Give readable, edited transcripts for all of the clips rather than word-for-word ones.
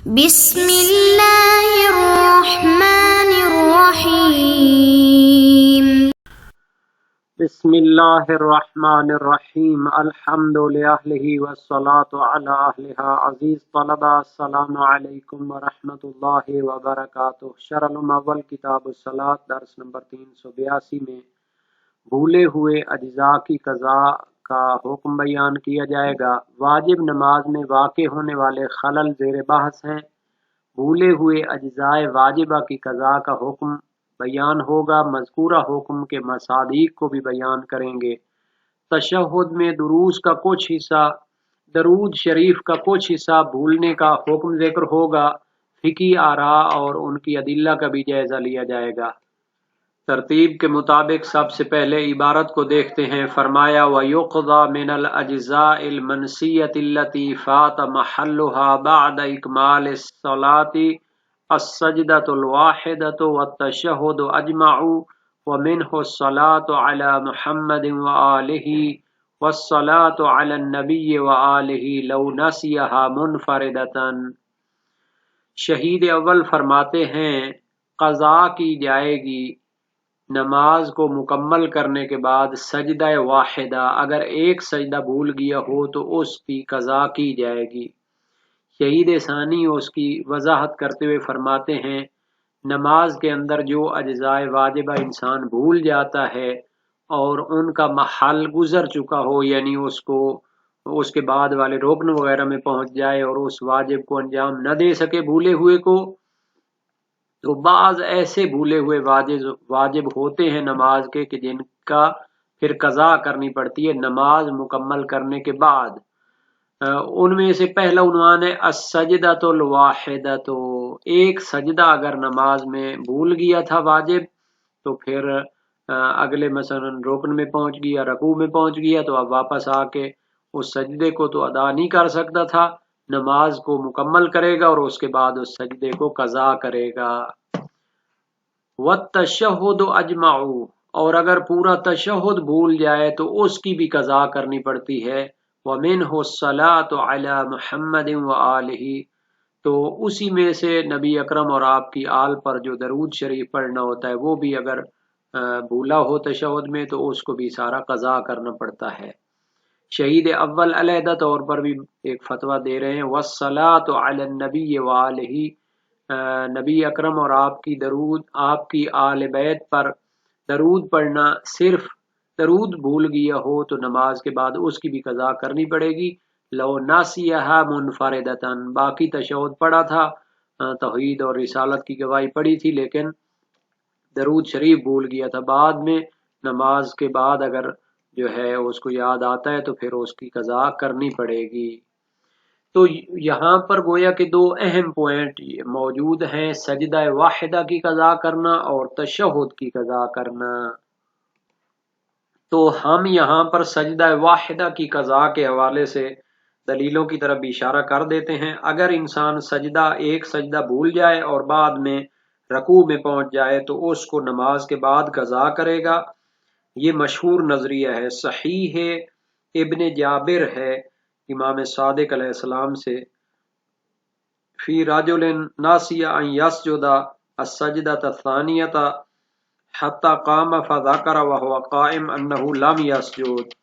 بسم اللہ الرحمن الرحیم بسم اللہ الرحمن الرحیم الحمد للہ والصلاة علی اہلہا۔ عزیز طلبہ السلام علیکم ورحمۃ اللہ وبرکاتہ۔ شرح الاول کتاب الصلاۃ درس نمبر 382 میں بھولے ہوئے اجزاء کی قضا کا حکم بیان کیا جائے گا۔ واجب نماز میں واقع ہونے والے خلل زیر بحث ہیں۔ بھولے ہوئے اجزاء واجبہ کی قضا کا حکم بیان ہوگا۔ مذکورہ حکم کے مصادیق کو بھی بیان کریں گے۔ تشہد میں درود شریف کا کچھ حصہ بھولنے کا حکم ذکر ہوگا۔ فقہی آراء اور ان کی ادلہ کا بھی جائزہ لیا جائے گا۔ ترتیب کے مطابق سب سے پہلے عبارت کو دیکھتے ہیں۔ فرمایا وَيُقْضَى مِنَ الْأَجْزَاءِ الْمَنْسِيَّةِ الَّتِي فَاتَ مَحَلُّهَا بَعْدَ إِكْمَالِ الصَّلَاةِ السَّجْدَةُ الْوَاحِدَةُ وَالتَّشَهُّدُ أَجْمَعُ وَمِنْهُ الصَّلَاةُ عَلَى مُحَمَّدٍ وَآلِهِ وَالصَّلَاةُ عَلَى النَّبِيِّ وَآلِهِ لَوْ نَسِيَهَا مُنْفَرِدَةً۔ شہید اول فرماتے ہیں قضا کی جائے گی نماز کو مکمل کرنے کے بعد سجدہ واحدہ، اگر ایک سجدہ بھول گیا ہو تو اس کی قضا کی جائے گی۔ شہید ثانی اس کی وضاحت کرتے ہوئے فرماتے ہیں نماز کے اندر جو اجزاء واجبہ انسان بھول جاتا ہے اور ان کا محل گزر چکا ہو، یعنی اس کے بعد والے رکن وغیرہ میں پہنچ جائے اور اس واجب کو انجام نہ دے سکے بھولے ہوئے کو، تو بعض ایسے بھولے ہوئے واجب ہوتے ہیں نماز کے کہ جن کا پھر قضا کرنی پڑتی ہے نماز مکمل کرنے کے بعد۔ ان میں سے پہلا عنوان ہے السجدۃ الواحدۃ۔ ایک سجدہ اگر نماز میں بھول گیا تھا واجب تو پھر اگلے مثلا رکن میں پہنچ گیا، رکوع میں پہنچ گیا، تو اب واپس آ کے اس سجدے کو تو ادا نہیں کر سکتا تھا، نماز کو مکمل کرے گا اور اس کے بعد اس سجدے کو قضا کرے گا۔ وَالتَّشَهُّدُ أَجْمَعُ، اور اگر پورا تشہد بھول جائے تو اس کی بھی قضا کرنی پڑتی ہے۔ وَمِنْهُ الصَّلَاةُ عَلَى مُحَمَّدٍ وَآلِهِ، تو اسی میں سے نبی اکرم اور آپ کی آل پر جو درود شریف پڑھنا ہوتا ہے وہ بھی اگر بھولا ہو تشہد میں تو اس کو بھی سارا قضا کرنا پڑتا ہے۔ شہید اول علیحدہ طور پر بھی ایک فتویٰ دے رہے ہیں وَالصَّلَاةُ عَلَى النَّبِيِّ وَآلِهِ، نبی اکرم اور آپ کی آل بیت پر درود پڑھنا، صرف درود بھول گیا ہو تو نماز کے بعد اس کی بھی قضا کرنی پڑے گی۔ لو ناسیہا منفردتاً، باقی تشہد پڑھا تھا، توحید اور رسالت کی گواہی پڑھی تھی، لیکن درود شریف بھول گیا تھا، بعد میں نماز کے بعد اگر جو ہے اس کو یاد آتا ہے تو پھر اس کی قضا کرنی پڑے گی۔ تو یہاں پر گویا کہ دو اہم پوائنٹ موجود ہیں، سجدہ واحدہ کی قضا کرنا اور تشہد کی قضا کرنا۔ تو ہم یہاں پر سجدہ واحدہ کی قضا کے حوالے سے دلیلوں کی طرف بھی اشارہ کر دیتے ہیں۔ اگر انسان ایک سجدہ بھول جائے اور بعد میں رکوع میں پہنچ جائے تو اس کو نماز کے بعد قضا کرے گا، یہ مشہور نظریہ ہے۔ صحیح ہے ابن جابر ہے امام صادق علیہ السلام سے فی رجل ناسی ان یسجد السجدۃ الثانیۃ حتی قام فذکر وهو قائم انه لم یسجد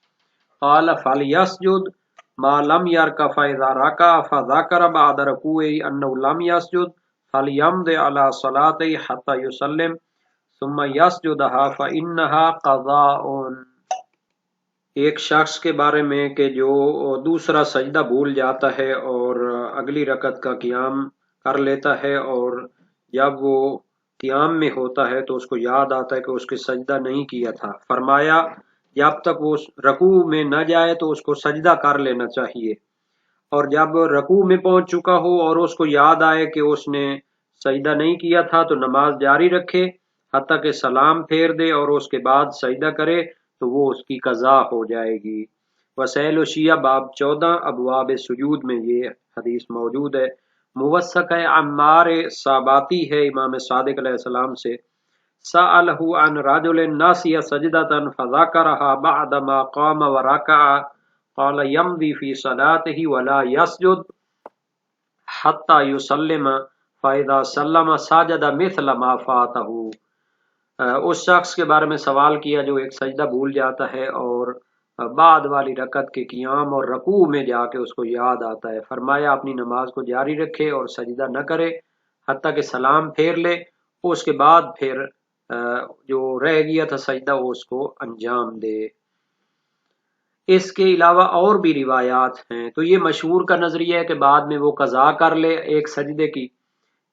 قال فلیسجد ما لم یرکع فاذا رکع فذکر بعد رکوعه انه لم یسجد فلیمض علی صلاته حتی یسلم ثم یسجدها فانها قضاء۔ ایک شخص کے بارے میں کہ جو دوسرا سجدہ بھول جاتا ہے اور اگلی رکعت کا قیام کر لیتا ہے، اور جب وہ قیام میں ہوتا ہے تو اس کو یاد آتا ہے کہ اس کے سجدہ نہیں کیا تھا، فرمایا جب تک وہ رکوع میں نہ جائے تو اس کو سجدہ کر لینا چاہیے، اور جب رکوع میں پہنچ چکا ہو اور اس کو یاد آئے کہ اس نے سجدہ نہیں کیا تھا تو نماز جاری رکھے حتیٰ کہ سلام پھیر دے اور اس کے بعد سجدہ کرے تو وہ اس کی قضا ہو جائے گی۔ وسائل الشیعہ باب 14 ابواب سجود میں یہ حدیث موجود ہے۔ موثق عمار صاباتی ہے امام صادق علیہ السلام سے سألہ عن رجل ناسی سجدۃ فذکرها بعدما قام ورکع قال یمضی فی صلاته ولا یسجد حتی یسلم فاذا سلم سجد مثل ما فاتہ۔ اس شخص کے بارے میں سوال کیا جو ایک سجدہ بھول جاتا ہے اور بعد والی رکعت کے قیام اور رکوع میں جا کے اس کو یاد آتا ہے۔ فرمایا اپنی نماز کو جاری رکھے اور سجدہ نہ کرے حتیٰ کہ سلام پھیر لے، اس کے بعد پھر جو رہ گیا تھا سجدہ وہ اس کو انجام دے۔ اس کے علاوہ اور بھی روایات ہیں، تو یہ مشہور کا نظریہ ہے کہ بعد میں وہ قضا کر لے ایک سجدے کی،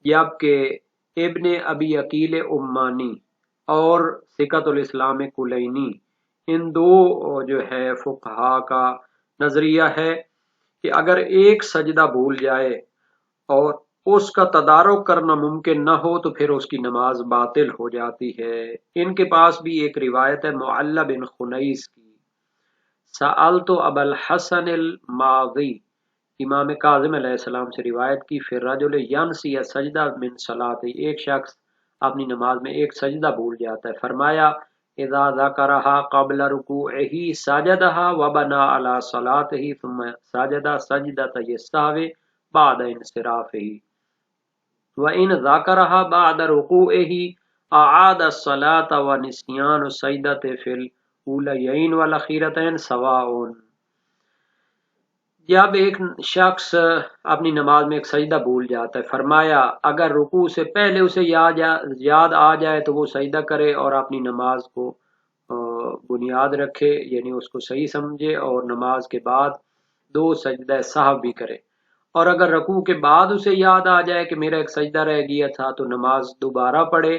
جبکہ ابن ابی عقیل امانی اور ثقۃ الاسلام کلینی ان دو جو ہے فقہا کا نظریہ ہے کہ اگر ایک سجدہ بھول جائے اور اس کا تدارک کرنا ممکن نہ ہو تو پھر اس کی نماز باطل ہو جاتی ہے۔ ان کے پاس بھی ایک روایت ہے معلّہ بن خنیس کی، سألت ابا الحسن الماضی، امام کاظم علیہ السلام سے روایت کی، پھر رجل ینسی سجدہ من صلاتی، ایک شخص اپنی نماز میں ایک سجدہ بھول جاتا ہے، فرمایا اذا ذکرها قبل رکوعہ سجدہا وبنا علی صلاتہ ثم سجد سجدۃ السہو بعد انصرافہ وَإِنْ ذَكَرَهَا بَعْدَ رُكُوعِهِ أَعَادَ الصَّلَاةَ وَنِسْيَانُ السَّجْدَةِ فِي الْأُولَيَيْنِ وَالْأَخِيرَتَيْنِ سَوَاءٌ۔ جب ایک شخص اپنی نماز میں ایک سجدہ بھول جاتا ہے، فرمایا اگر رکوع سے پہلے اسے یاد آ جائے تو وہ سجدہ کرے اور اپنی نماز کو بنیاد رکھے، یعنی اس کو صحیح سمجھے، اور نماز کے بعد دو سجدہ سہو بھی کرے، اور اگر رکوع کے بعد اسے یاد آ جائے کہ میرا ایک سجدہ رہ گیا تھا تو نماز دوبارہ پڑھے،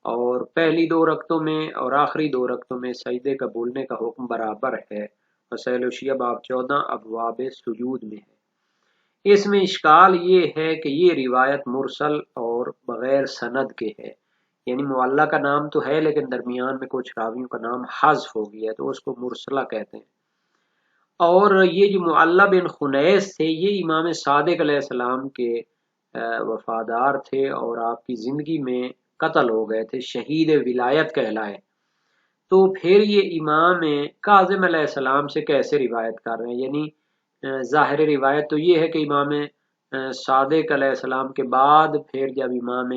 اور پہلی دو رکعتوں میں اور آخری دو رکعتوں میں سجدے کا بھولنے کا حکم برابر ہے۔ مسائل الشیعہ باب 14 ابواب سجود میں ہے۔ اس میں اشکال یہ ہے کہ یہ روایت مرسل اور بغیر سند کے ہے، یعنی معلّہ کا نام تو ہے لیکن درمیان میں کچھ راویوں کا نام حذف ہو گیا ہے تو اس کو مرسلہ کہتے ہیں۔ اور یہ جو معلّہ بن خنیس تھے یہ امام صادق علیہ السلام کے وفادار تھے اور آپ کی زندگی میں قتل ہو گئے تھے، شہید ولایت کہلائے، تو پھر یہ امام کاظم علیہ السلام سے کیسے روایت کر رہے ہیں؟ یعنی ظاہر روایت تو یہ ہے کہ امام صادق علیہ السلام کے بعد پھر جب امام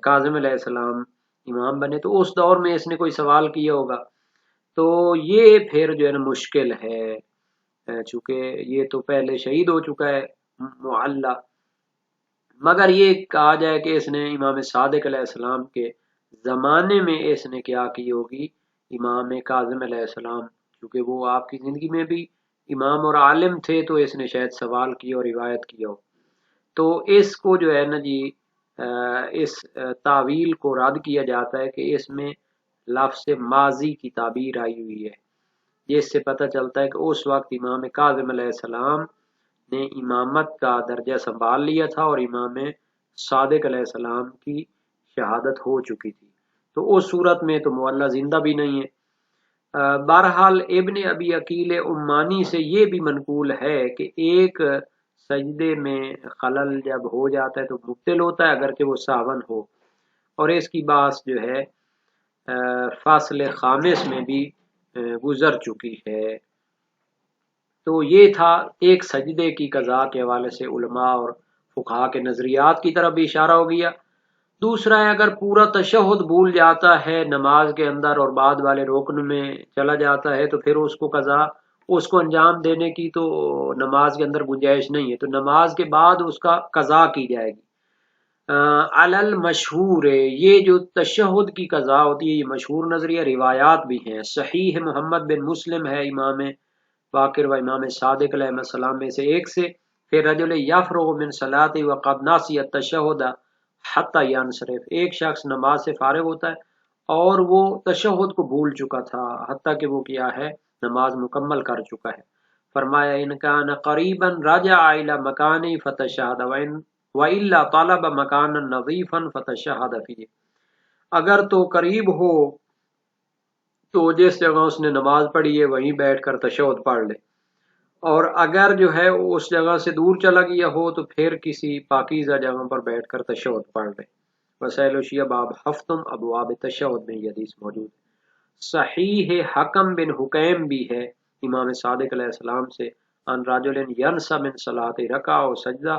کاظم علیہ السلام امام بنے تو اس دور میں اس نے کوئی سوال کیا ہوگا، تو یہ پھر جو ہے نا مشکل ہے، چونکہ یہ تو پہلے شہید ہو چکا ہے معلّہ، مگر یہ کہا جائے کہ اس نے امام صادق علیہ السلام کے زمانے میں اس نے کیا کی ہوگی، امام کاظم علیہ السلام، کیونکہ وہ آپ کی زندگی میں بھی امام اور عالم تھے تو اس نے شاید سوال کیا اور روایت کیا ہو، تو اس کو جو ہے نا جی اس تعویل کو رد کیا جاتا ہے کہ اس میں لفظ ماضی کی تعبیر آئی ہوئی ہے، جس سے پتہ چلتا ہے کہ اس وقت امام کاظم علیہ السلام نے امامت کا درجہ سنبھال لیا تھا اور امام صادق علیہ السلام کی شہادت ہو چکی تھی، تو اس صورت میں تو معلّہ زندہ بھی نہیں ہے۔ بہرحال ابن ابی عقیل امانی سے یہ بھی منقول ہے کہ ایک سجدے میں خلل جب ہو جاتا ہے تو مبطل ہوتا ہے اگرچہ وہ ساون ہو، اور اس کی بات جو ہے فصل خامس میں بھی گزر چکی ہے۔ تو یہ تھا ایک سجدے کی قضا کے حوالے سے علماء اور فقہا کے نظریات کی طرف بھی اشارہ ہو گیا۔ دوسرا ہے اگر پورا تشہد بھول جاتا ہے نماز کے اندر اور بعد والے رکن میں چلا جاتا ہے تو پھر اس کو قضا، اس کو انجام دینے کی تو نماز کے اندر گنجائش نہیں ہے، تو نماز کے بعد اس کا قضا کی جائے گی۔ علل مشہور ہے، یہ جو تشہد کی قضا ہوتی ہے یہ مشہور نظریہ، روایات بھی ہیں، صحیح محمد بن مسلم ہے امام باقر و امام صادق علیہ السلام میں سے ایک سے، پھر رجل یفرغ من صلاۃ وقد نسی التشہد حتی ینصرف، ایک شخص نماز سے فارغ ہوتا ہے اور وہ تشہد کو بھول چکا تھا حتیٰ کہ وہ کیا ہے نماز مکمل کر چکا ہے، فرمایا ان کان قریبا رجع الی مکانہ فتشہد وَإِلَّا طَلَبَ مَكَانًا نَظِيفًا فَتَشَهَّدَ فِيهِ، اگر تو قریب ہو تو جس جگہ اس نے نماز پڑھی ہے وہیں بیٹھ کر تشہد پڑھ لے، اور اگر جو ہے اس جگہ سے دور چلا گیا ہو تو پھر کسی پاکیزہ جگہ پر بیٹھ کر تشہد پڑھ لے۔ وسائل الشیعہ باب ہفتم ابواب تشہد میں یہ حدیث موجود ہے۔ صحیح حکم بن حکیم بھی ہے امام صادق علیہ السلام سے ان رجل ینسى من صلاۃ رکع و سجدہ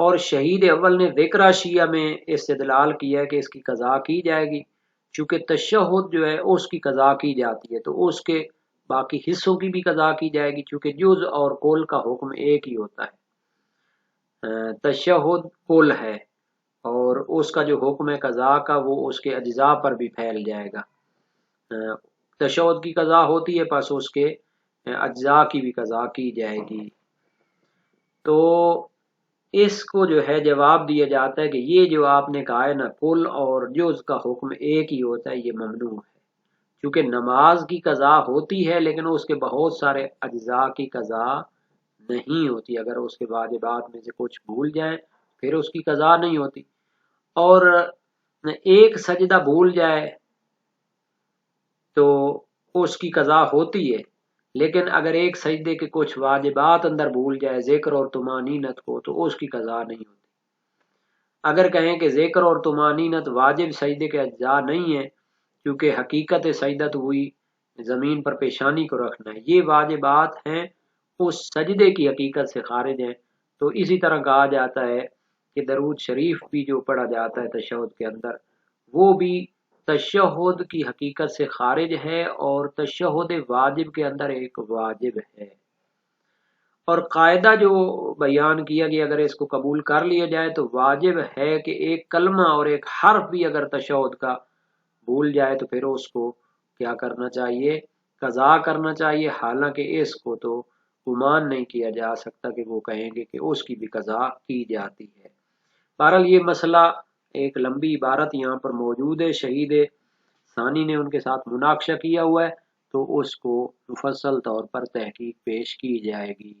اور شہید اول نے ذکرہ شیعہ میں استدلال کیا ہے کہ اس کی قضا کی جائے گی، چونکہ تشہد جو ہے اس کی قضا کی جاتی ہے تو اس کے باقی حصوں کی بھی قضا کی جائے گی، چونکہ جز اور کل کا حکم ایک ہی ہوتا ہے۔ تشہد کل ہے اور اس کا جو حکم ہے قضا کا وہ اس کے اجزاء پر بھی پھیل جائے گا۔ تشہد کی قضا ہوتی ہے پس اس کے اجزاء کی بھی قضا کی جائے گی۔ تو اس کو جو ہے جواب دیا جاتا ہے کہ یہ جو آپ نے کہا ہے نا کل اور جز کا حکم ایک ہی ہوتا ہے، یہ ممنوع ہے، کیونکہ نماز کی قضا ہوتی ہے لیکن اس کے بہت سارے اجزاء کی قضا نہیں ہوتی۔ اگر اس کے واجبات میں سے کچھ بھول جائیں پھر اس کی قضا نہیں ہوتی، اور ایک سجدہ بھول جائے تو اس کی قضا ہوتی ہے، لیکن اگر ایک سجدے کے کچھ واجبات اندر بھول جائے ذکر اور طمانینت کو تو اس کی قضا نہیں ہوتی۔ اگر کہیں کہ ذکر اور طمانینت واجب سجدے کے اجزاء نہیں ہیں، کیونکہ حقیقت سجدہ تو ہوئی زمین پر پیشانی کو رکھنا ہے، یہ واجبات ہیں اس سجدے کی حقیقت سے خارج ہیں، تو اسی طرح کہا جاتا ہے کہ درود شریف بھی جو پڑھا جاتا ہے تشہد کے اندر وہ بھی تشہد کی حقیقت سے خارج ہے اور تشہد واجب کے اندر ایک واجب ہے۔ اور قاعدہ جو بیان کیا گیا اگر اس کو قبول کر لیا جائے تو واجب ہے کہ ایک کلمہ اور ایک حرف بھی اگر تشہد کا بھول جائے تو پھر اس کو کیا کرنا چاہیے، قضا کرنا چاہیے، حالانکہ اس کو تو گمان نہیں کیا جا سکتا کہ وہ کہیں گے کہ اس کی بھی قضا کی جاتی ہے۔ بہرحال یہ مسئلہ ایک لمبی عبارت یہاں پر موجود ہے، شہید ثانی نے ان کے ساتھ مناقشہ کیا ہوا ہے تو اس کو مفصل طور پر تحقیق پیش کی جائے گی۔